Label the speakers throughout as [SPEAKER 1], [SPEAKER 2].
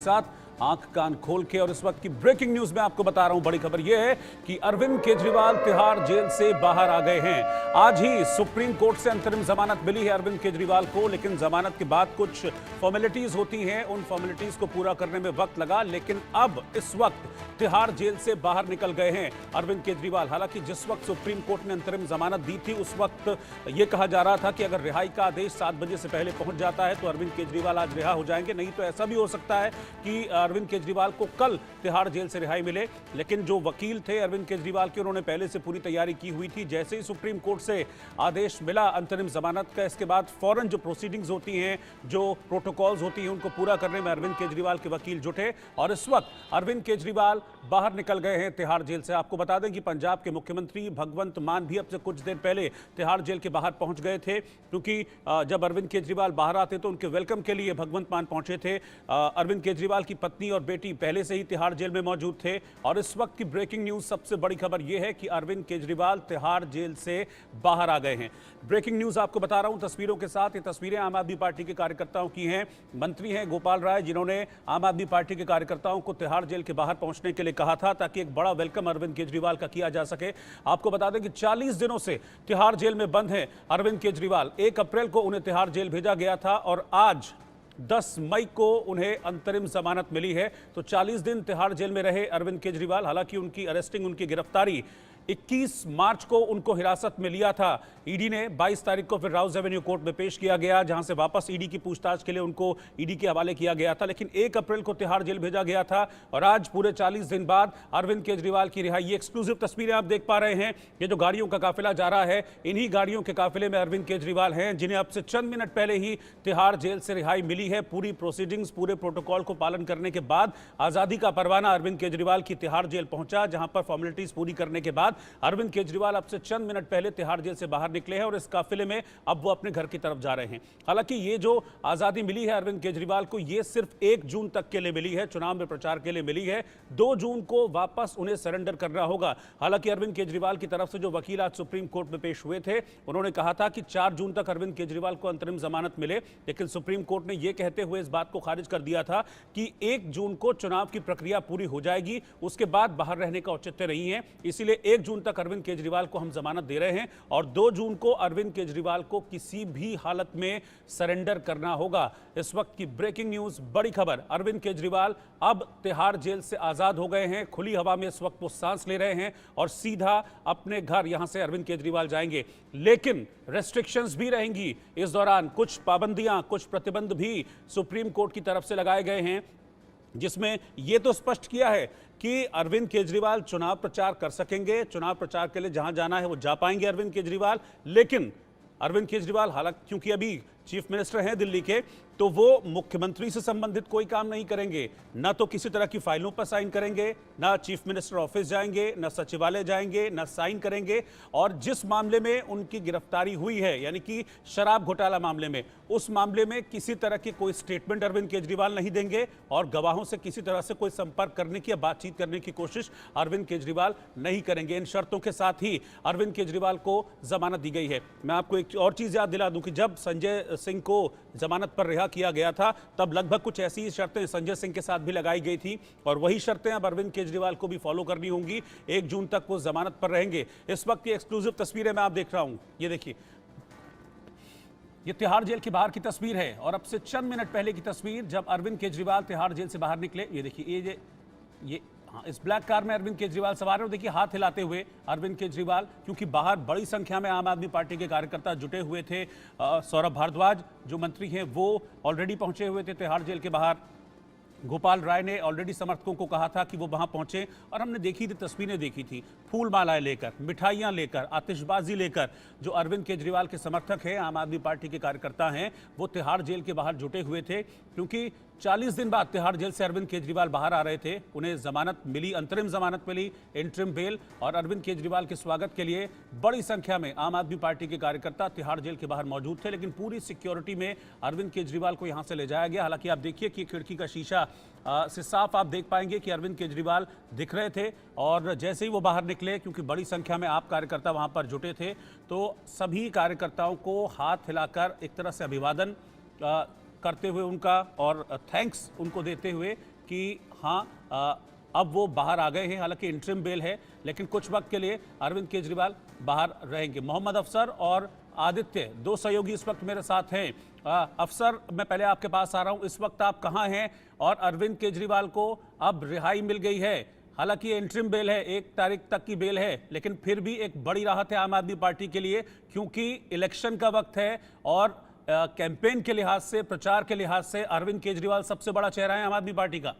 [SPEAKER 1] साथ आंख कान खोल के। और इस वक्त की ब्रेकिंग न्यूज में आपको बता रहा हूं, बड़ी खबर यह है कि अरविंद केजरीवाल तिहाड़ जेल से बाहर आ गए हैं। आज ही सुप्रीम कोर्ट से अंतरिम जमानत मिली है अरविंद केजरीवाल को, लेकिन जमानत के बाद कुछ फॉर्मेलिटीज होती हैं, उन फॉर्मेलिटीज को पूरा करने में वक्त लगा। लेकिन अब इस वक्त तिहाड़ जेल से बाहर निकल गए हैं अरविंद केजरीवाल। हालांकि जिस वक्त सुप्रीम कोर्ट ने अंतरिम जमानत दी थी उस वक्त यह कहा जा रहा था कि अगर रिहाई का आदेश 7 बजे से पहले पहुंच जाता है तो अरविंद केजरीवाल आज रिहा हो जाएंगे, नहीं तो ऐसा भी हो सकता है कि अरविंद केजरीवाल को कल तिहाड़ जेल से रिहाई मिले। लेकिन जो वकील थे अरविंद केजरीवाल के, उन्होंने पहले से पूरी तैयारी की हुई थी। जैसे ही सुप्रीम कोर्ट से आदेश मिला अंतरिम जमानत का, इसके बाद फौरन जो प्रोसीडिंग्स होती हैं, जो प्रोटोकॉल्स होती हैं, उनको पूरा करने में अरविंद केजरीवाल के वकील जुटे और इस वक्त अरविंद केजरीवाल बाहर निकल गए हैं तिहाड़ जेल से। आपको बता दें कि पंजाब के मुख्यमंत्री भगवंत मान भी अब से कुछ देर पहले तिहाड़ जेल के बाहर पहुंच गए थे, क्योंकि जब अरविंद केजरीवाल बाहर आते तो उनके वेलकम के लिए भगवंत मान पहुंचे थे। अरविंद केजरीवाल की पत्नी और बेटी पहले से ही तिहाड़ जेल में मौजूद थे। और इस वक्त की ब्रेकिंग न्यूज, सबसे बड़ी खबर यह है कि अरविंद केजरीवाल तिहाड़ जेल से बाहर आ गए हैं। ब्रेकिंग न्यूज आपको बता रहा हूं तस्वीरों के साथ। ये तस्वीरें आम आदमी पार्टी के कार्यकर्ताओं की हैं। मंत्री हैं गोपाल राय, जिन्होंने आम आदमी पार्टी के कार्यकर्ताओं को तिहाड़ जेल के बाहर पहुंचने के लिए कहा था ताकि एक बड़ा वेलकम अरविंद केजरीवाल का किया जा सके। आपको बता दें कि 40 दिनों से तिहाड़ जेल में बंद हैं अरविंद केजरीवाल। 1 अप्रैल को उन्हें तिहाड़ जेल भेजा गया था और आज 10 मई को उन्हें अंतरिम जमानत मिली है। तो 40 दिन तिहाड़ जेल में रहे अरविंद केजरीवाल। हालांकि उनकी अरेस्टिंग, उनकी गिरफ्तारी 21 मार्च को उनको हिरासत में लिया था ईडी ने। 22 तारीख को फिर राउज एवेन्यू कोर्ट में पेश किया गया, जहां से वापस ईडी की पूछताछ के लिए उनको ईडी के हवाले किया गया था। लेकिन 1 अप्रैल को तिहाड़ जेल भेजा गया था और आज पूरे 40 दिन बाद अरविंद केजरीवाल की रिहाई। ये एक्सक्लूसिव तस्वीरें आप देख पा रहे हैं। ये जो गाड़ियों का काफिला जा रहा है, इन्हीं गाड़ियों के काफिले में अरविंद केजरीवाल हैं, जिन्हें अब से चंद मिनट पहले ही तिहाड़ जेल से रिहाई मिली है। पूरी प्रोसीडिंग्स, पूरे प्रोटोकॉल को पालन करने के बाद आजादी का परवाना अरविंद केजरीवाल की तिहाड़ जेल पहुंचा, जहां पर फॉर्मेलिटीज पूरी करने के बाद अरविंद केजरीवाल अब से चंद मिनट पहले तिहाड़ जेल से बाहर निकले हैं और इस काफिले में अब वो अपने घर की तरफ जा रहे हैं। हालांकि ये जो आजादी मिली है अरविंद केजरीवाल को, ये सिर्फ 1 जून तक के लिए मिली है, चुनाव में प्रचार के लिए मिली है। 2 जून को वापस उन्हें सरेंडर करना होगा। हालांकि अरविंद केजरीवाल की तरफ से जो वकील आज सुप्रीम कोर्ट में पेश हुए थे, उन्होंने कहा था कि 4 जून तक अरविंद केजरीवाल को अंतरिम जमानत मिले। लेकिन सुप्रीम कोर्ट ने यह कहते हुए इस बात को खारिज कर दिया था कि 1 जून को चुनाव की प्रक्रिया पूरी हो जाएगी, उसके बाद बाहर रहने का औचित्य नहीं है। इसीलिए 1 जून तक अरविंद केजरीवाल को हम जमानत दे रहे हैं और 2 जून को अरविंद केजरीवाल को किसी भी हालत में सरेंडर करना होगा। इस वक्त की ब्रेकिंग न्यूज, बड़ी खबर, अरविंद केजरीवाल अब तिहाड़ जेल से आजाद हो गए हैं। खुली हवा में इस वक्त वो सांस ले रहे हैं और सीधा अपने घर यहां से अरविंद केजरीवाल जाएंगे। लेकिन रेस्ट्रिक्शंस भी रहेंगी इस दौरान, कुछ पाबंदियां, कुछ प्रतिबंध भी सुप्रीम कोर्ट की तरफ से लगाए गए हैं, जिसमें यह तो स्पष्ट किया है कि अरविंद केजरीवाल चुनाव प्रचार कर सकेंगे, चुनाव प्रचार के लिए जहां जाना है वो जा पाएंगे अरविंद केजरीवाल। लेकिन अरविंद केजरीवाल, हालांकि क्योंकि अभी चीफ मिनिस्टर हैं दिल्ली के, तो वो मुख्यमंत्री से संबंधित कोई काम नहीं करेंगे, ना तो किसी तरह की फाइलों पर साइन करेंगे, ना चीफ मिनिस्टर ऑफिस जाएंगे, ना सचिवालय जाएंगे, ना साइन करेंगे। और जिस मामले में उनकी गिरफ्तारी हुई है, यानी कि शराब घोटाला मामले में, उस मामले में किसी तरह की कोई स्टेटमेंट अरविंद केजरीवाल नहीं देंगे और गवाहों से किसी तरह से कोई संपर्क करने की या बातचीत करने की कोशिश अरविंद केजरीवाल नहीं करेंगे। इन शर्तों के साथ ही अरविंद केजरीवाल को जमानत दी गई है। मैं आपको एक और चीज याद दिला दूं कि जब संजय सिंह को जमानत पर रिहा किया गया था, तब लगभग कुछ ऐसी ही शर्तें संजय सिंह के साथ भी लगाई गई थी और वही शर्तें अब अरविंद केजरीवाल को भी फॉलो करनी होंगी। 1 जून तक वो जमानत पर रहेंगे। इस वक्त की एक्सक्लूसिव तस्वीरें मैं आप देख रहा हूं, ये देखिए, ये तिहाड़ जेल के बाहर की तस्वीर है और अब से चंद मिनट पहले की तस्वीर जब अरविंद केजरीवाल तिहाड़ जेल से बाहर निकले। ये देखिए, ये हाँ, इस ब्लैक कार में अरविंद केजरीवाल सवार है। देखिए हाथ हिलाते हुए अरविंद केजरीवाल, क्योंकि बाहर बड़ी संख्या में आम आदमी पार्टी के कार्यकर्ता जुटे हुए थे। सौरभ भारद्वाज जो मंत्री हैं वो ऑलरेडी पहुंचे हुए थे तिहाड़ जेल के बाहर। गोपाल राय ने ऑलरेडी समर्थकों को कहा था कि वो वहां पहुंचे और हमने देखी थी, तस्वीरें देखी थी, फूल मालाएं लेकर, मिठाइयां लेकर, आतिशबाजी लेकर जो अरविंद केजरीवाल के समर्थक हैं, आम आदमी पार्टी के कार्यकर्ता हैं, वो तिहाड़ जेल के बाहर जुटे हुए थे। क्योंकि 40 दिन बाद तिहाड़ जेल से अरविंद केजरीवाल बाहर आ रहे थे, उन्हें जमानत मिली, अंतरिम जमानत मिली, इंटरिम बेल, और अरविंद केजरीवाल के स्वागत के लिए बड़ी संख्या में आम आदमी पार्टी के कार्यकर्ता तिहाड़ जेल के बाहर मौजूद थे। लेकिन पूरी सिक्योरिटी में अरविंद केजरीवाल को यहां से ले जाया गया। हालांकि आप देखिए कि खिड़की का शीशा से साफ आप देख पाएंगे कि अरविंद केजरीवाल दिख रहे थे और जैसे ही वो बाहर निकले, क्योंकि बड़ी संख्या में आप कार्यकर्ता वहां पर जुटे थे, तो सभी कार्यकर्ताओं को हाथ हिलाकर एक तरह से अभिवादन करते हुए उनका और थैंक्स उनको देते हुए कि हाँ अब वो बाहर आ गए हैं। हालांकि इंटरिम बेल है, लेकिन कुछ वक्त के लिए अरविंद केजरीवाल बाहर रहेंगे। मोहम्मद अफसर और आदित्य, दो सहयोगी इस वक्त मेरे साथ हैं। अफसर, मैं पहले आपके पास आ रहा हूं, इस वक्त आप कहां हैं? और अरविंद केजरीवाल को अब रिहाई मिल गई है, हालांकि इंटरिम बेल है, 1 तारीख तक की बेल है, लेकिन फिर भी एक बड़ी राहत है आम आदमी पार्टी के लिए, क्योंकि इलेक्शन का वक्त है और कैंपेन के लिहाज से, प्रचार के लिहाज से अरविंद केजरीवाल सबसे बड़ा चेहरा है आम आदमी पार्टी का।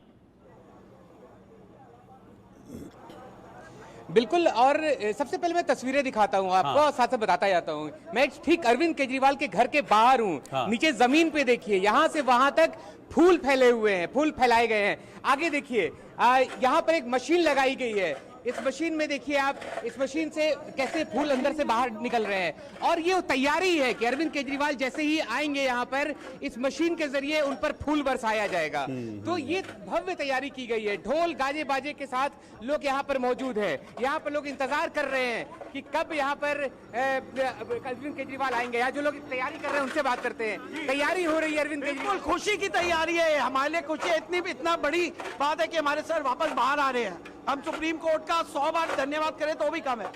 [SPEAKER 2] बिल्कुल, और सबसे पहले मैं तस्वीरें दिखाता हूँ आपको, और साथ साथ बताता जाता हूँ। मैं ठीक अरविंद केजरीवाल के घर के बाहर हूँ। नीचे जमीन पे देखिए, यहाँ से वहां तक फूल फैले हुए हैं, फूल फैलाए गए हैं। आगे देखिए, यहाँ पर एक मशीन लगाई गई है। इस मशीन में देखिए आप, इस मशीन से कैसे फूल अंदर से बाहर निकल रहे हैं। और ये तैयारी है कि अरविंद केजरीवाल जैसे ही आएंगे यहाँ पर, इस मशीन के जरिए उन पर फूल बरसाया जाएगा। तो ये भव्य तैयारी की गई है। ढोल गाजे बाजे के साथ लोग यहाँ पर मौजूद है। यहाँ पर लोग इंतजार कर रहे हैं कि कब यहाँ पर अरविंद केजरीवाल आएंगे। यहाँ जो लोग तैयारी कर रहे हैं उनसे बात करते हैं। तैयारी हो रही है अरविंद केजरीवाल,
[SPEAKER 3] खुशी की तैयारी है। हमारे लिए खुशी इतना बड़ी बात है कि हमारे सर वापस बाहर आ रहे हैं। हम सुप्रीम कोर्ट का 100 बार धन्यवाद करें तो भी कम है।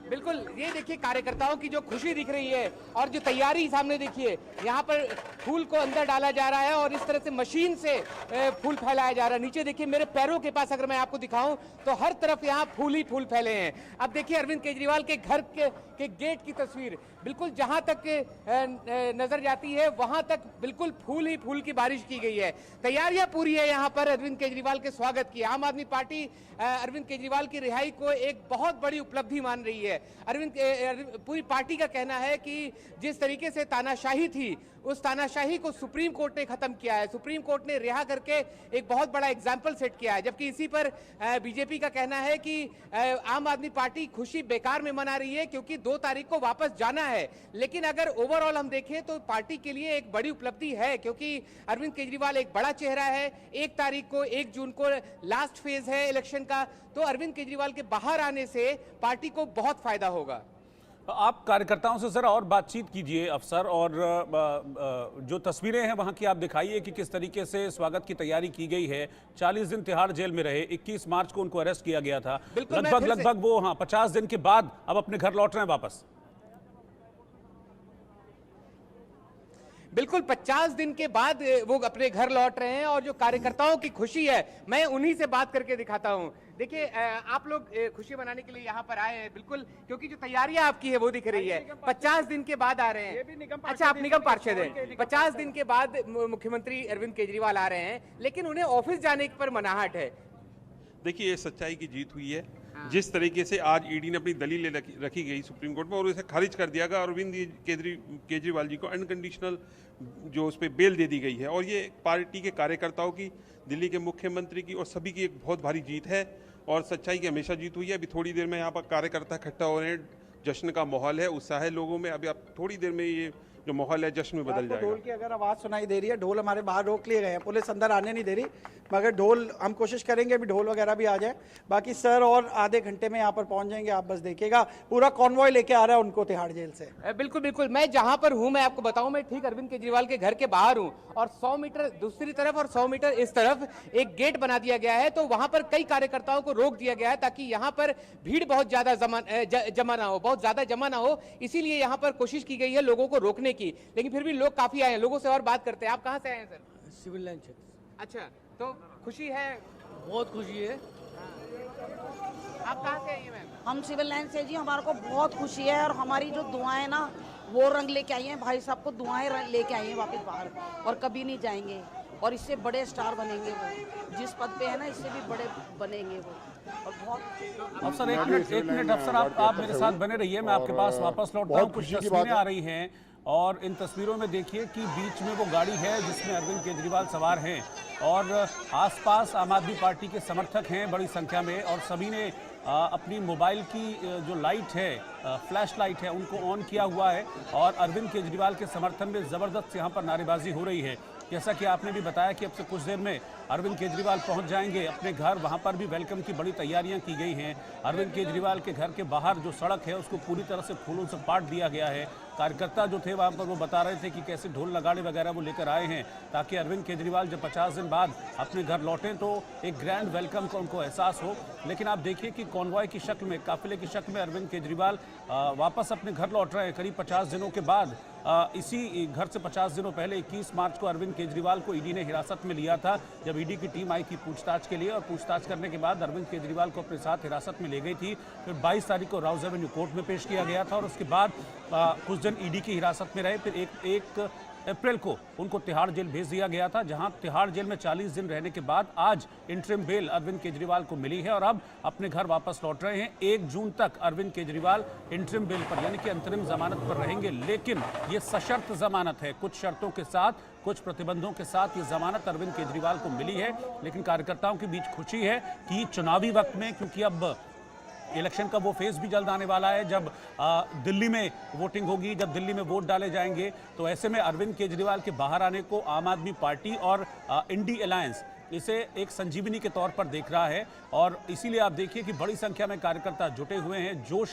[SPEAKER 2] बिल्कुल, ये देखिए कार्यकर्ताओं की जो खुशी दिख रही है और जो तैयारी सामने देखिए, यहाँ पर फूल को अंदर डाला जा रहा है और इस तरह से मशीन से फूल फैलाया जा रहा है। नीचे देखिए मेरे पैरों के पास अगर मैं आपको दिखाऊं तो हर तरफ यहाँ फूल ही फूल फैले हैं। अब देखिए अरविंद केजरीवाल के घर के गेट की तस्वीर, बिल्कुल जहां तक नजर जाती है वहां तक बिल्कुल फूल ही फूल की बारिश की गई है। तैयारियां पूरी है यहाँ पर अरविंद केजरीवाल के स्वागत की। आम आदमी पार्टी अरविंद केजरीवाल की रिहाई को एक बहुत बड़ी उपलब्धि मान रही है। पूरी पार्टी का कहना है कि जिस तरीके से तानाशाही थी, उस तानाशाही को सुप्रीम कोर्ट ने खत्म किया है। सुप्रीम कोर्ट ने रिहा करके एक बहुत बड़ा एग्जाम्पल सेट किया है। जबकि इसी पर बीजेपी का कहना है कि आम आदमी पार्टी खुशी बेकार में मना रही है, क्योंकि 2 तारीख को वापस जाना है। लेकिन अगर ओवरऑल हम देखें तो पार्टी के लिए एक बड़ी उपलब्धि है, क्योंकि अरविंद केजरीवाल एक बड़ा चेहरा है। 1 तारीख को, 1 जून को लास्ट फेज है इलेक्शन का, तो अरविंद केजरीवाल के बाहर आने से पार्टी को बहुत फायदा होगा।
[SPEAKER 1] आप कार्यकर्ताओं से जरा और बातचीत कीजिए अफसर, और जो तस्वीरें हैं वहां की आप दिखाइए कि किस तरीके से स्वागत की तैयारी की गई है। 40 दिन तिहाड़ जेल में रहे, 21 मार्च को उनको अरेस्ट किया गया था। लगभग वो 50 दिन के बाद अब अपने घर लौट रहे हैं वापस।
[SPEAKER 2] बिल्कुल 50 दिन के बाद वो अपने घर लौट रहे हैं, और जो कार्यकर्ताओं की खुशी है मैं उन्हीं से बात करके दिखाता हूं। देखिए आप लोग खुशी मनाने के लिए यहाँ पर आए हैं, बिल्कुल, क्योंकि जो तैयारियां आपकी है वो दिख रही है। 50 दिन के बाद आ रहे हैं। अच्छा, आप निगम पार्षद हैं। 50 दिन के बाद मुख्यमंत्री अरविंद केजरीवाल आ रहे हैं, लेकिन उन्हें ऑफिस जाने पर मनाहट है।
[SPEAKER 4] देखिए, ये सच्चाई की जीत हुई है। जिस तरीके से आज ईडी ने अपनी दलील रखी गई सुप्रीम कोर्ट में और उसे खारिज कर दिया गया, अरविंद केजरीवाल जी को अनकंडीशनल जो उस पर बेल दे दी गई है, और ये पार्टी के कार्यकर्ताओं की, दिल्ली के मुख्यमंत्री की और सभी की एक बहुत भारी जीत है। और सच्चाई की हमेशा जीत हुई है। अभी थोड़ी देर में यहाँ पर कार्यकर्ता इकट्ठा हो रहे हैं, जश्न का माहौल है, उत्साह है लोगों में। अभी आप थोड़ी देर में ये जो माहौल है जश्न में बदल जाएगा।
[SPEAKER 3] ढोल की अगर आवाज सुनाई दे रही है, ढोल हमारे बाहर रोक लिए गए हैं, पुलिस अंदर आने नहीं दे रही, मगर ढोल हम कोशिश करेंगे अभी ढोल वगैरह भी आ जाए। बाकी सर और आधे घंटे में यहाँ पर पहुंच जाएंगे, आप बस देखिएगा। पूरा कॉन्वॉय लेके आ रहा है उनको तिहाड़ जेल से।
[SPEAKER 2] बिल्कुल बिल्कुल, मैं जहां पर हूं मैं आपको बताऊं, मैं ठीक अरविंद केजरीवाल के घर के बाहर हूं, और 100 मीटर दूसरी तरफ और 100 मीटर इस तरफ एक गेट बना दिया गया है। तो वहां पर कई कार्यकर्ताओं को रोक दिया गया है, ताकि यहाँ पर भीड़ बहुत ज्यादा जमा ना हो, बहुत ज्यादा जमा ना हो। इसीलिए यहाँ पर कोशिश की गई है लोगों को रोकने की, लेकिन फिर भी लोग काफी आए हैं। लोगों से और बात करते हैं। आप कहाँ से आए हैं सर?
[SPEAKER 3] सिविल लाइन क्षेत्र।
[SPEAKER 2] अच्छा, तो खुशी है?
[SPEAKER 3] बहुत खुशी है।
[SPEAKER 2] आप कहाँ से आई हैं मैम?
[SPEAKER 5] हम सिविल लाइन से जी, हमारे को बहुत खुशी है, और हमारी जो दुआएं ना वो रंग लेके आई हैं। भाई साहब को दुआएं लेके आई हैं वापस बाहर, और कभी नहीं जाएंगे, और इससे बड़े स्टार बनेंगे वो। जिस पद पे है ना, इससे भी बड़े बनेंगे वो। और बहुत
[SPEAKER 1] अफसर एक मिनट अफसर, आप मेरे साथ बने रहिए, मैं आपके पास वापस लौटता हूँ। कुछ तस्वीरें आ रही हैं, और इन तस्वीरों में देखिए कि बीच में वो गाड़ी है जिसमें अरविंद केजरीवाल सवार हैं, और आसपास आम आदमी पार्टी के समर्थक हैं बड़ी संख्या में, और सभी ने अपनी मोबाइल की जो लाइट है, फ्लैश लाइट है, उनको ऑन किया हुआ है, और अरविंद केजरीवाल के समर्थन में ज़बरदस्त यहाँ पर नारेबाजी हो रही है। जैसा कि आपने भी बताया कि अब से कुछ देर में अरविंद केजरीवाल पहुंच जाएंगे अपने घर, वहां पर भी वेलकम की बड़ी तैयारियां की गई हैं। अरविंद केजरीवाल के घर के बाहर जो सड़क है उसको पूरी तरह से फूलों से पाट दिया गया है। कार्यकर्ता जो थे वहां पर वो बता रहे थे कि कैसे ढोल नगाड़े वगैरह वो लेकर आए हैं ताकि अरविंद केजरीवाल जब 50 दिन बाद अपने घर लौटें तो एक ग्रैंड वेलकम का उनको एहसास हो। लेकिन आप देखिए कि कॉन्वॉय की शक्ल में, काफिले की शक्ल में अरविंद केजरीवाल वापस अपने घर लौट रहे हैं करीब 50 दिनों के बाद। इसी घर से 50 दिनों पहले 21 मार्च को अरविंद केजरीवाल को ईडी ने हिरासत में लिया था, जब ईडी की टीम आई थी पूछताछ के लिए, और पूछताछ करने के बाद अरविंद केजरीवाल को अपने साथ हिरासत में ले गई थी। फिर 22 तारीख को राउज एवेन्यू कोर्ट में पेश किया गया था और उसके बाद कुछ दिन ईडी की हिरासत में रहे। फिर एक अप्रैल को उनको तिहाड़ जेल भेज दिया गया था, जहां तिहाड़ जेल में 40 दिन रहने के बाद आज इंटरिम बेल अरविंद केजरीवाल को मिली है और अब अपने घर वापस लौट रहे हैं। 1 जून तक अरविंद केजरीवाल इंटरिम बेल पर यानी कि अंतरिम जमानत पर रहेंगे, लेकिन ये सशर्त जमानत है। कुछ शर्तों के साथ, कुछ प्रतिबंधों के साथ ये जमानत अरविंद केजरीवाल को मिली है। लेकिन कार्यकर्ताओं के बीच खुशी है कि चुनावी वक्त में, क्योंकि अब इलेक्शन का वो फेज भी जल्द आने वाला है जब दिल्ली में वोटिंग होगी, जब दिल्ली में वोट डाले जाएंगे, तो ऐसे में अरविंद केजरीवाल के बाहर आने को आम आदमी पार्टी और इंडी अलायंस इसे एक संजीवनी के तौर पर देख रहा है। और इसीलिए आप देखिए कि बड़ी संख्या में कार्यकर्ता जुटे हुए हैं, जोश